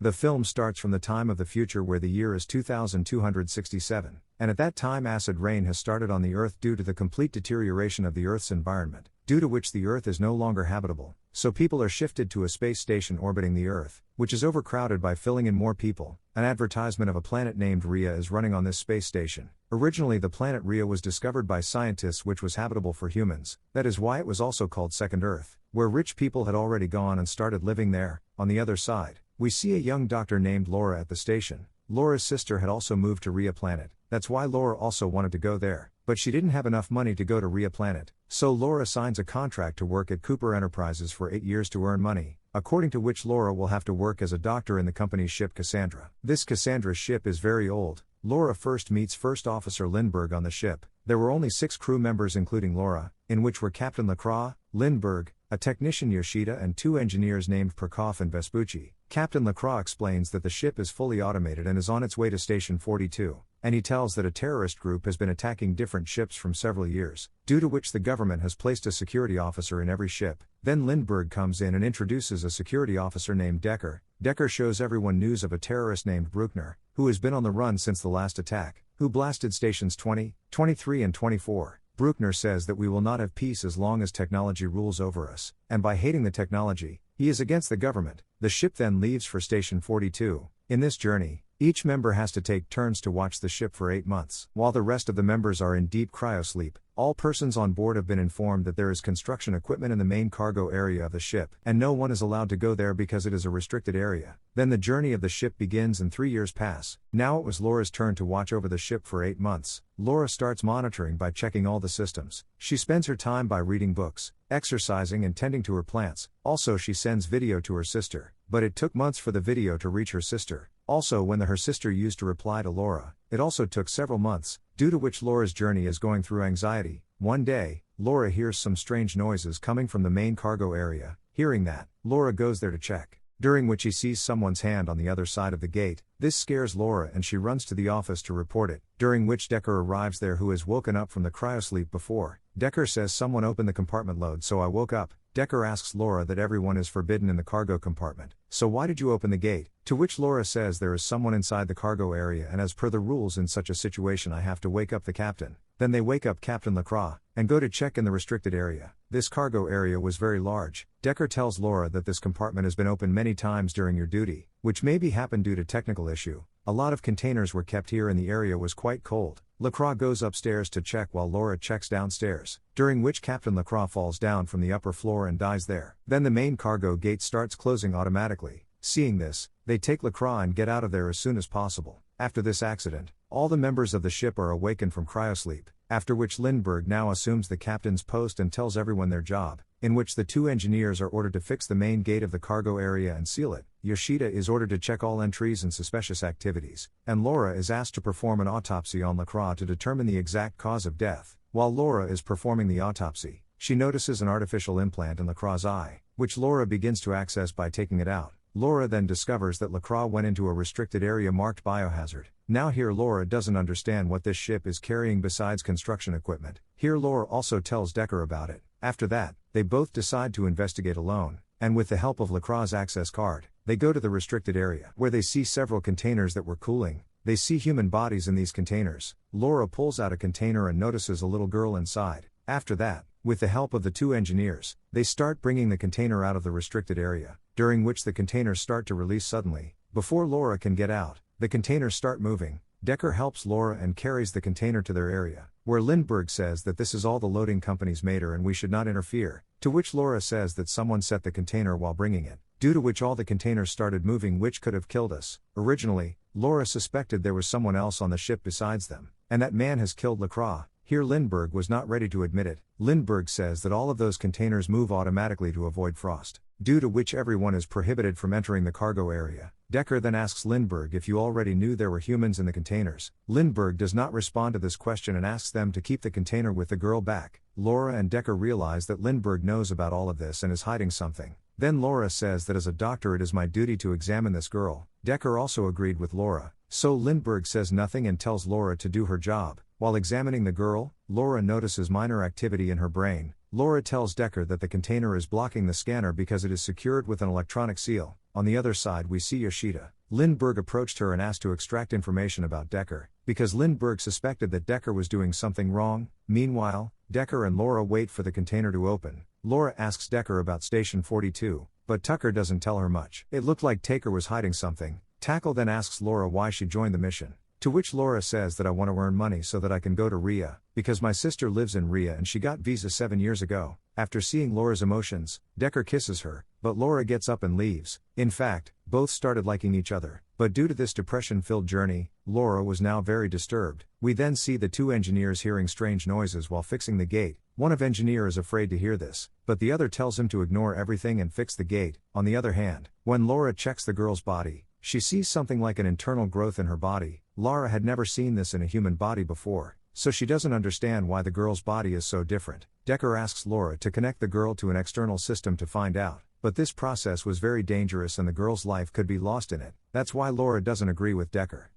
The film starts from the time of the future where the year is 2267, and at that time acid rain has started on the Earth due to the complete deterioration of the Earth's environment, due to which the Earth is no longer habitable, so people are shifted to a space station orbiting the Earth, which is overcrowded by filling in more people. An advertisement of a planet named Rhea is running on this space station. Originally the planet Rhea was discovered by scientists which was habitable for humans, that is why it was also called Second Earth, where rich people had already gone and started living there. On the other side, we see a young doctor named Laura at the station. Laura's sister had also moved to Rhea planet, that's why Laura also wanted to go there, but she didn't have enough money to go to Rhea planet, so Laura signs a contract to work at Cooper Enterprises for 8 years to earn money, according to which Laura will have to work as a doctor in the company's ship Kassandra. This Kassandra's ship is very old. Laura first meets First Officer Lindbergh on the ship. There were only 6 crew members including Laura, in which were Captain Lacroix, Lindbergh, a technician Yoshida and 2 engineers named Perkoff and Vespucci. Captain Lacroix explains that the ship is fully automated and is on its way to Station 42, and he tells that a terrorist group has been attacking different ships from several years, due to which the government has placed a security officer in every ship. Then Lindbergh comes in and introduces a security officer named Decker. Decker shows everyone news of a terrorist named Bruckner, who has been on the run since the last attack, who blasted stations 20, 23 and 24. Bruckner says that we will not have peace as long as technology rules over us, and by hating the technology, he is against the government. The ship then leaves for Station 42. In this journey, each member has to take turns to watch the ship for 8 months. While the rest of the members are in deep cryosleep, all persons on board have been informed that there is construction equipment in the main cargo area of the ship, and no one is allowed to go there because it is a restricted area. Then the journey of the ship begins and 3 years pass. Now it was Laura's turn to watch over the ship for 8 months. Laura starts monitoring by checking all the systems. She spends her time by reading books, exercising and tending to her plants. Also she sends video to her sister, but it took months for the video to reach her sister. Also when her sister used to reply to Laura, it also took several months, due to which Laura's journey is going through anxiety. One day, Laura hears some strange noises coming from the main cargo area. Hearing that, Laura goes there to check, during which he sees someone's hand on the other side of the gate. This scares Laura and she runs to the office to report it, during which Decker arrives there who has woken up from the cryosleep before. Decker says someone opened the compartment load so I woke up. Decker asks Laura that everyone is forbidden in the cargo compartment, so why did you open the gate? To which Laura says there is someone inside the cargo area and as per the rules in such a situation I have to wake up the captain. Then they wake up Captain Lacroix, and go to check in the restricted area. This cargo area was very large. Decker tells Laura that this compartment has been opened many times during your duty, which maybe happened due to technical issue. A lot of containers were kept here and the area was quite cold. Lacroix goes upstairs to check while Laura checks downstairs, during which Captain Lacroix falls down from the upper floor and dies there. Then the main cargo gate starts closing automatically. Seeing this, they take Lacroix and get out of there as soon as possible. After this accident, all the members of the ship are awakened from cryosleep, after which Lindbergh now assumes the captain's post and tells everyone their job, in which the 2 engineers are ordered to fix the main gate of the cargo area and seal it. Yoshida is ordered to check all entries and suspicious activities, and Laura is asked to perform an autopsy on Lacroix to determine the exact cause of death. While Laura is performing the autopsy, she notices an artificial implant in Lacroix's eye, which Laura begins to access by taking it out. Laura then discovers that Lacroix went into a restricted area marked biohazard. Now here Laura doesn't understand what this ship is carrying besides construction equipment. Here Laura also tells Decker about it. After that, they both decide to investigate alone, and with the help of Lacroix's access card, they go to the restricted area, where they see several containers that were cooling. They see human bodies in these containers. Laura pulls out a container and notices a little girl inside. After that, with the help of the 2 engineers, they start bringing the container out of the restricted area, during which the containers start to release suddenly. Before Laura can get out, the containers start moving. Decker helps Laura and carries the container to their area, where Lindbergh says that this is all the loading company's mater and we should not interfere, to which Laura says that someone set the container while bringing it, due to which all the containers started moving which could have killed us. Originally, Laura suspected there was someone else on the ship besides them, and that man has killed Lacroix. Here Lindbergh was not ready to admit it. Lindbergh says that all of those containers move automatically to avoid frost, due to which everyone is prohibited from entering the cargo area. Decker then asks Lindbergh if you already knew there were humans in the containers. Lindbergh does not respond to this question and asks them to keep the container with the girl back. Laura and Decker realize that Lindbergh knows about all of this and is hiding something. Then Laura says that as a doctor it is my duty to examine this girl. Decker also agreed with Laura, so Lindbergh says nothing and tells Laura to do her job. While examining the girl, Laura notices minor activity in her brain. Laura tells Decker that the container is blocking the scanner because it is secured with an electronic seal. On the other side we see Yoshida. Lindbergh approached her and asked to extract information about Decker, because Lindbergh suspected that Decker was doing something wrong. Meanwhile, Decker and Laura wait for the container to open. Laura asks Decker about Station 42, but Tucker doesn't tell her much. It looked like Taker was hiding something. Tackle then asks Laura why she joined the mission. To which Laura says that I want to earn money so that I can go to Rhea, because my sister lives in Rhea and she got visa 7 years ago. After seeing Laura's emotions, Decker kisses her, but Laura gets up and leaves. In fact, both started liking each other. But due to this depression-filled journey, Laura was now very disturbed. We then see the two engineers hearing strange noises while fixing the gate. One of engineer is afraid to hear this, but the other tells him to ignore everything and fix the gate. On the other hand, when Laura checks the girl's body, she sees something like an internal growth in her body. Laura had never seen this in a human body before, so she doesn't understand why the girl's body is so different. Decker asks Laura to connect the girl to an external system to find out, but this process was very dangerous and the girl's life could be lost in it. That's why Laura doesn't agree with Decker.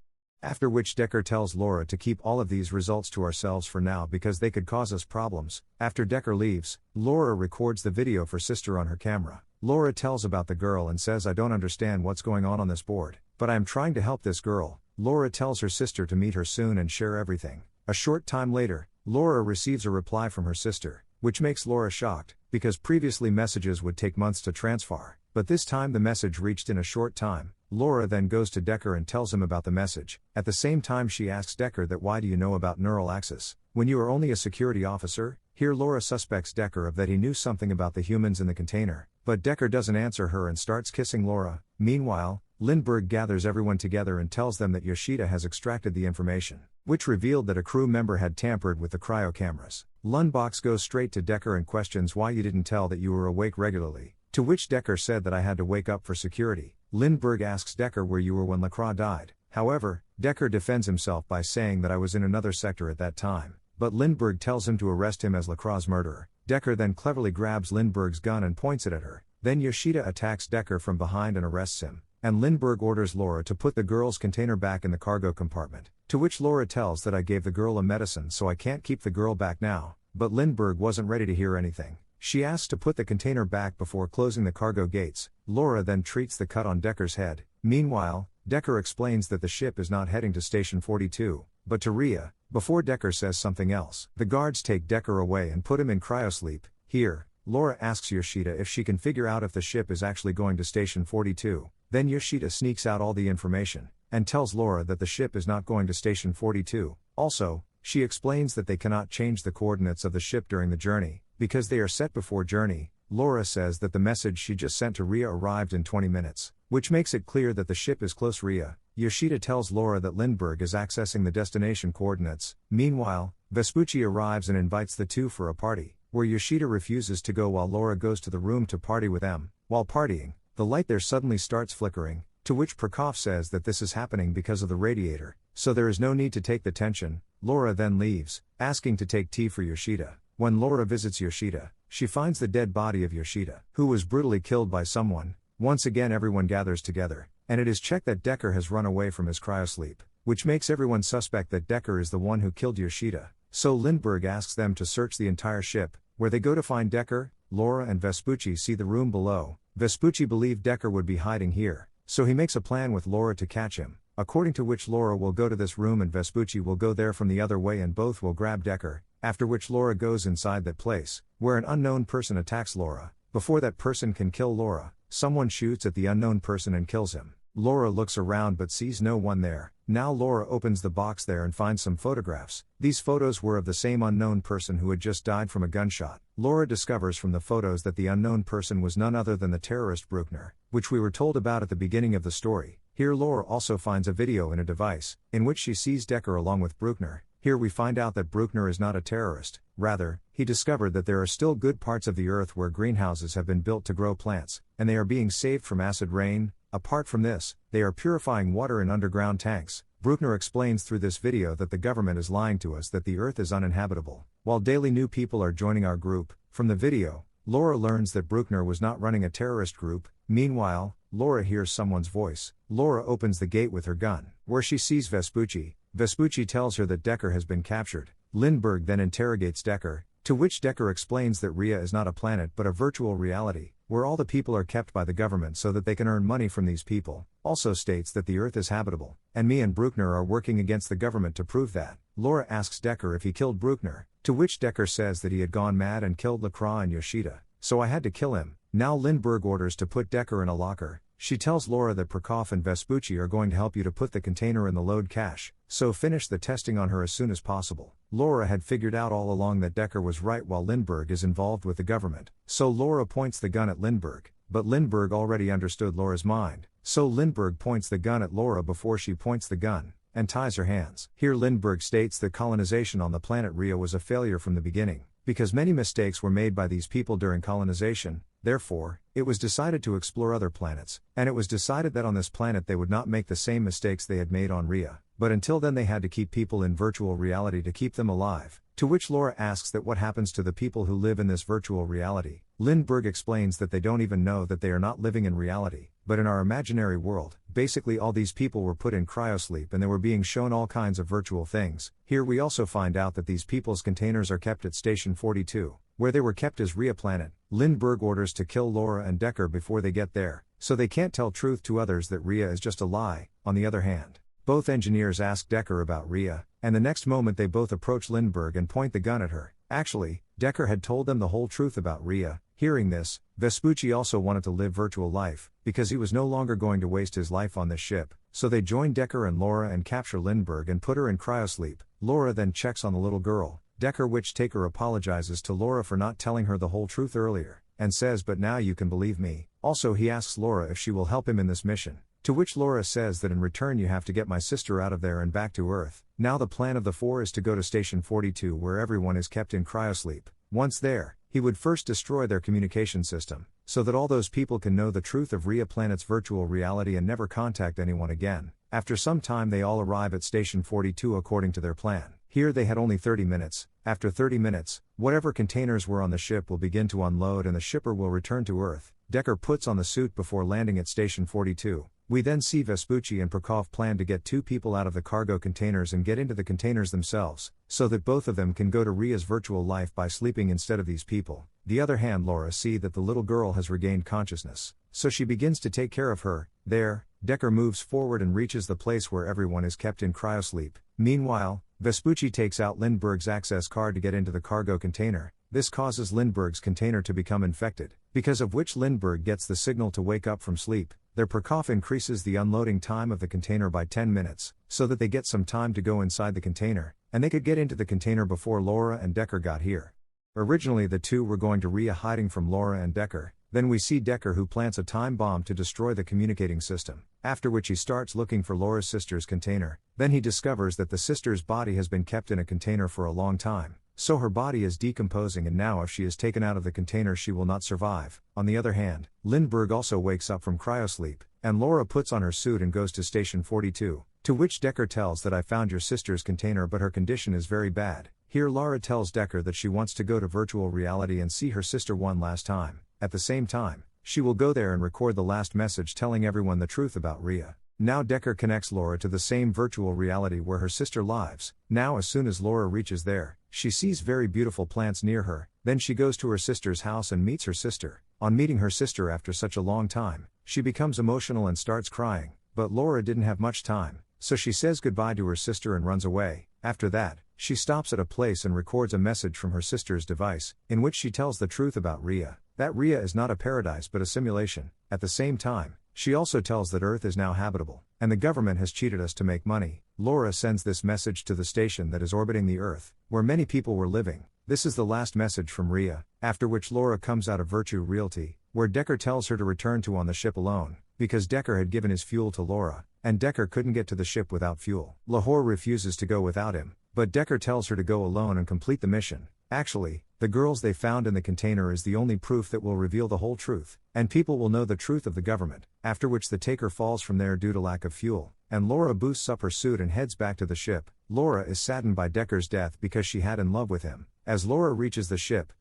After which Decker tells Laura to keep all of these results to ourselves for now because they could cause us problems. After Decker leaves, Laura records the video for sister on her camera. Laura tells about the girl and says, I don't understand what's going on this board, but I am trying to help this girl. Laura tells her sister to meet her soon and share everything. A short time later, Laura receives a reply from her sister, which makes Laura shocked, because previously messages would take months to transfer, but this time the message reached in a short time. Laura then goes to Decker and tells him about the message. At the same time she asks Decker that why do you know about neural axis, when you are only a security officer? Here Laura suspects Decker of that he knew something about the humans in the container, but Decker doesn't answer her and starts kissing Laura. Meanwhile, Lindbergh gathers everyone together and tells them that Yoshida has extracted the information, which revealed that a crew member had tampered with the cryo cameras. Lundbox goes straight to Decker and questions why you didn't tell that you were awake regularly, to which Decker said that I had to wake up for security. Lindbergh asks Decker where you were when Lacroix died. However, Decker defends himself by saying that I was in another sector at that time, but Lindbergh tells him to arrest him as Lacroix's murderer. Decker then cleverly grabs Lindbergh's gun and points it at her. Then Yoshida attacks Decker from behind and arrests him, and Lindbergh orders Laura to put the girl's container back in the cargo compartment, to which Laura tells that I gave the girl a medicine so I can't keep the girl back now, but Lindbergh wasn't ready to hear anything. She asks to put the container back before closing the cargo gates. Laura then treats the cut on Decker's head. Meanwhile, Decker explains that the ship is not heading to Station 42, but to Rhea, before Decker says something else. The guards take Decker away and put him in cryosleep. Here, Laura asks Yoshida if she can figure out if the ship is actually going to Station 42. Then Yoshida sneaks out all the information, and tells Laura that the ship is not going to Station 42. Also, she explains that they cannot change the coordinates of the ship during the journey, because they are set before journey. Laura says that the message she just sent to Rhea arrived in 20 minutes, which makes it clear that the ship is close Rhea. Yoshida tells Laura that Lindbergh is accessing the destination coordinates. Meanwhile, Vespucci arrives and invites the two for a party, where Yoshida refuses to go while Laura goes to the room to party with them. While partying, the light there suddenly starts flickering, to which Prokop says that this is happening because of the radiator, so there is no need to take the tension. Laura then leaves, asking to take tea for Yoshida. When Laura visits Yoshida, she finds the dead body of Yoshida, who was brutally killed by someone. Once again everyone gathers together, and it is checked that Decker has run away from his cryosleep, which makes everyone suspect that Decker is the one who killed Yoshida. So Lindbergh asks them to search the entire ship, where they go to find Decker. Laura and Vespucci see the room below. Vespucci believed Decker would be hiding here, so he makes a plan with Laura to catch him, according to which Laura will go to this room and Vespucci will go there from the other way and both will grab Decker, after which Laura goes inside that place, where an unknown person attacks Laura. Before that person can kill Laura, someone shoots at the unknown person and kills him. Laura looks around but sees no one there. Now Laura opens the box there and finds some photographs. These photos were of the same unknown person who had just died from a gunshot. Laura discovers from the photos that the unknown person was none other than the terrorist Bruckner, which we were told about at the beginning of the story. Here Laura also finds a video in a device, in which she sees Decker along with Bruckner. Here we find out that Bruckner is not a terrorist, rather, he discovered that there are still good parts of the earth where greenhouses have been built to grow plants, and they are being saved from acid rain. Apart from this, they are purifying water in underground tanks. Bruckner explains through this video that the government is lying to us that the earth is uninhabitable, while daily new people are joining our group. From the video, Laura learns that Bruckner was not running a terrorist group. Meanwhile, Laura hears someone's voice. Laura opens the gate with her gun, where she sees Vespucci. Vespucci tells her that Decker has been captured. Lindbergh then interrogates Decker, to which Decker explains that Rhea is not a planet but a virtual reality. where all the people are kept by the government so that they can earn money from these people, also states that the Earth is habitable, and me and Bruckner are working against the government to prove that. Laura asks Decker if he killed Bruckner, to which Decker says that he had gone mad and killed Lacroix and Yoshida, so I had to kill him. Now Lindbergh orders to put Decker in a locker. She tells Laura that Prokop and Vespucci are going to help you to put the container in the load cache, so finish the testing on her as soon as possible. Laura had figured out all along that Decker was right while Lindbergh is involved with the government, so Laura points the gun at Lindbergh, but Lindbergh already understood Laura's mind, so Lindbergh points the gun at Laura before she points the gun, and ties her hands. Here Lindbergh states that colonization on the planet Rhea was a failure from the beginning, because many mistakes were made by these people during colonization. Therefore, it was decided to explore other planets, and it was decided that on this planet they would not make the same mistakes they had made on Rhea, but until then they had to keep people in virtual reality to keep them alive, to which Laura asks that what happens to the people who live in this virtual reality. Lindbergh explains that they don't even know that they are not living in reality, but in our imaginary world. Basically all these people were put in cryosleep and they were being shown all kinds of virtual things. Here we also find out that these people's containers are kept at Station 42, where they were kept as Rhea planet. Lindbergh orders to kill Laura and Decker before they get there, so they can't tell truth to others that Rhea is just a lie. On the other hand, both engineers ask Decker about Rhea, and the next moment they both approach Lindbergh and point the gun at her. Actually, Decker had told them the whole truth about Rhea. Hearing this, Vespucci also wanted to live virtual life, because he was no longer going to waste his life on this ship, so they join Decker and Laura and capture Lindbergh and put her in cryosleep. Laura then checks on the little girl, Decker, which Taker apologizes to Laura for not telling her the whole truth earlier, and says, but now you can believe me. Also he asks Laura if she will help him in this mission, to which Laura says that in return you have to get my sister out of there and back to Earth. Now the plan of the four is to go to Station 42 where everyone is kept in cryosleep. Once there, he would first destroy their communication system, so that all those people can know the truth of Rhea planet's virtual reality and never contact anyone again. After some time they all arrive at Station 42 according to their plan. Here they had only 30 minutes. After 30 minutes, whatever containers were on the ship will begin to unload and the shipper will return to Earth. Decker puts on the suit before landing at Station 42. We then see Vespucci and Prokop plan to get two people out of the cargo containers and get into the containers themselves, so that both of them can go to Rhea's virtual life by sleeping instead of these people. The other hand, Laura sees that the little girl has regained consciousness, so she begins to take care of her. There, Decker moves forward and reaches the place where everyone is kept in cryosleep. Meanwhile, Vespucci takes out Lindbergh's access card to get into the cargo container. This causes Lindbergh's container to become infected, because of which Lindbergh gets the signal to wake up from sleep. Their Prokop increases the unloading time of the container by 10 minutes, so that they get some time to go inside the container, and they could get into the container before Laura and Decker got here. Originally the two were going to Rhea hiding from Laura and Decker. Then we see Decker who plants a time bomb to destroy the communicating system, after which he starts looking for Laura's sister's container. Then he discovers that the sister's body has been kept in a container for a long time, so her body is decomposing and now if she is taken out of the container she will not survive. On the other hand, Lindbergh also wakes up from cryosleep, and Laura puts on her suit and goes to Station 42, to which Decker tells that I found your sister's container but her condition is very bad. Here Laura tells Decker that she wants to go to virtual reality and see her sister one last time. At the same time, she will go there and record the last message telling everyone the truth about Rhea. Now Decker connects Laura to the same virtual reality where her sister lives. Now as soon as Laura reaches there, she sees very beautiful plants near her. Then she goes to her sister's house and meets her sister. On meeting her sister after such a long time, she becomes emotional and starts crying, but Laura didn't have much time, so she says goodbye to her sister and runs away. After that, she stops at a place and records a message from her sister's device, in which she tells the truth about Rhea, that Rhea is not a paradise but a simulation. At the same time, she also tells that Earth is now habitable, and the government has cheated us to make money. Laura sends this message to the station that is orbiting the Earth, where many people were living. This is the last message from Rhea, after which Laura comes out of Virtue Realty, where Decker tells her to return to on the ship alone, because Decker had given his fuel to Laura, and Decker couldn't get to the ship without fuel. Lahore refuses to go without him, but Decker tells her to go alone and complete the mission. Actually, the girls they found in the container is the only proof that will reveal the whole truth, and people will know the truth of the government, after which the taker falls from there due to lack of fuel, and Laura boosts up her suit and heads back to the ship. Laura is saddened by Decker's death because she had in love with him. As Laura reaches the ship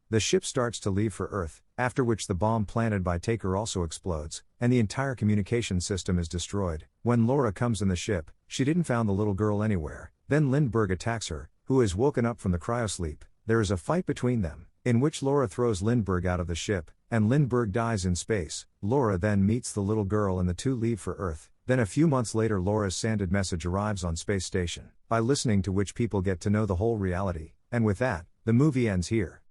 starts to leave for Earth, after which the bomb planted by Taker also explodes, and the entire communication system is destroyed. When Laura comes in the ship, she didn't found the little girl anywhere. Then Lindbergh attacks her, who is woken up from the cryosleep. There is a fight between them, in which Laura throws Lindbergh out of the ship, and Lindbergh dies in space. Laura then meets the little girl and the two leave for Earth. Then a few months later Laura's sanded message arrives on space station, by listening to which people get to know the whole reality, and with that, the movie ends here.